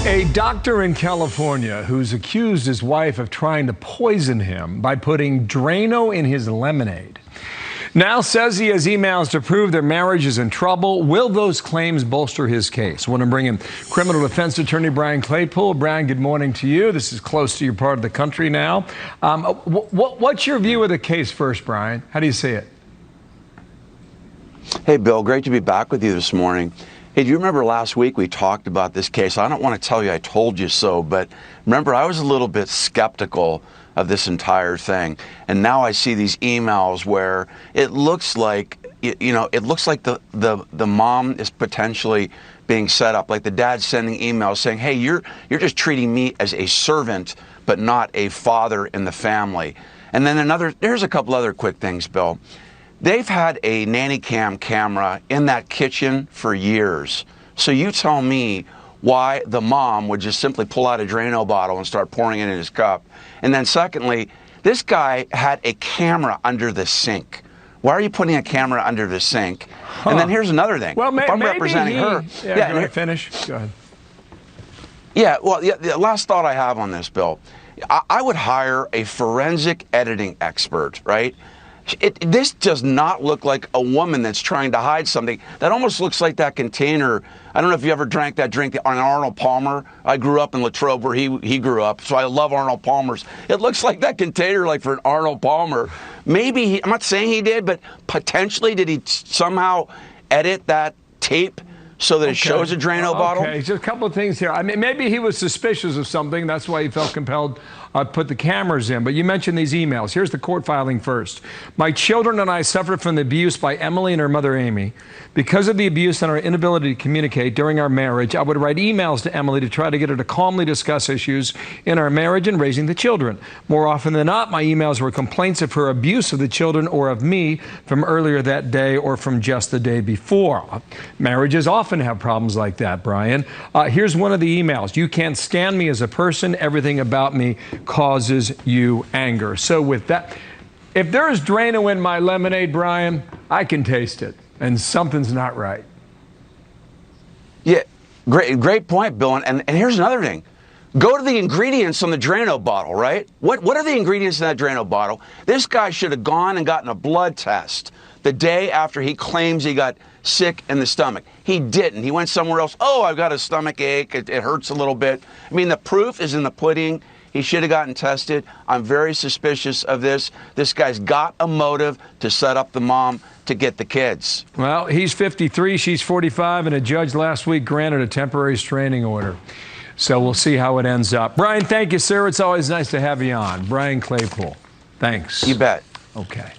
A doctor in California who's accused his wife of trying to poison him by putting Drano in his lemonade now says he has emails to prove their marriage is in trouble. Will those claims bolster his case? I want to bring in criminal defense attorney Brian Claypool. Brian, good morning to you. This is close to your part of the country now. What's your view of the case first, Brian? How do you see it? Hey, Bill, great to be back with you this morning. Hey, do you remember last week we talked about this case? I don't want to tell you I told you so, but remember, I was a little bit skeptical of this entire thing. And now I see these emails where it looks like, it looks like the mom is potentially being set up, like the dad's sending emails saying, hey, you're just treating me as a servant, but not a father in the family. And then there's a couple other quick things, Bill. They've had a nanny cam camera in that kitchen for years. So you tell me why the mom would just simply pull out a Drano bottle and start pouring it in his cup. And then secondly, this guy had a camera under the sink. Why are you putting a camera under the sink? Huh. And then here's another thing. Well, if I'm representing her. Yeah, go ahead, finish. Go ahead. Yeah, well, the last thought I have on this, Bill, I would hire a forensic editing expert, right? This does not look like a woman that's trying to hide something. That almost looks like that container. I don't know if you ever drank that drink on Arnold Palmer. I grew up in Latrobe where he grew up, so I love Arnold Palmer's. It looks like that container like for an Arnold Palmer. Maybe, I'm not saying he did, but potentially did he somehow edit that tape so that it shows a Drano bottle? Okay, just a couple of things here. I mean, maybe he was suspicious of something. That's why he felt compelled to put the cameras in. But you mentioned these emails. Here's the court filing first. My children and I suffered from the abuse by Emily and her mother, Amy. Because of the abuse and our inability to communicate during our marriage, I would write emails to Emily to try to get her to calmly discuss issues in our marriage and raising the children. More often than not, my emails were complaints of her abuse of the children or of me from earlier that day or from just the day before. Marriages often have problems like that, Brian. Here's one of the emails. You can't stand me as a person. Everything about me causes you anger. So with that, if there's Drano in my lemonade, Brian, I can taste it, and something's not right. Yeah, great point, Bill. And here's another thing. Go to the ingredients on the Drano bottle, right? What are the ingredients in that Drano bottle? This guy should have gone and gotten a blood test the day after he claims he got sick in the stomach. He didn't. He went somewhere else. Oh, I've got a stomach ache. It hurts a little bit. I mean, the proof is in the pudding. He should have gotten tested. I'm very suspicious of this. This guy's got a motive to set up the mom to get the kids. Well, he's 53, she's 45, and a judge last week granted a temporary restraining order. So we'll see how it ends up. Brian, thank you, sir. It's always nice to have you on. Brian Claypool. Thanks. You bet. Okay.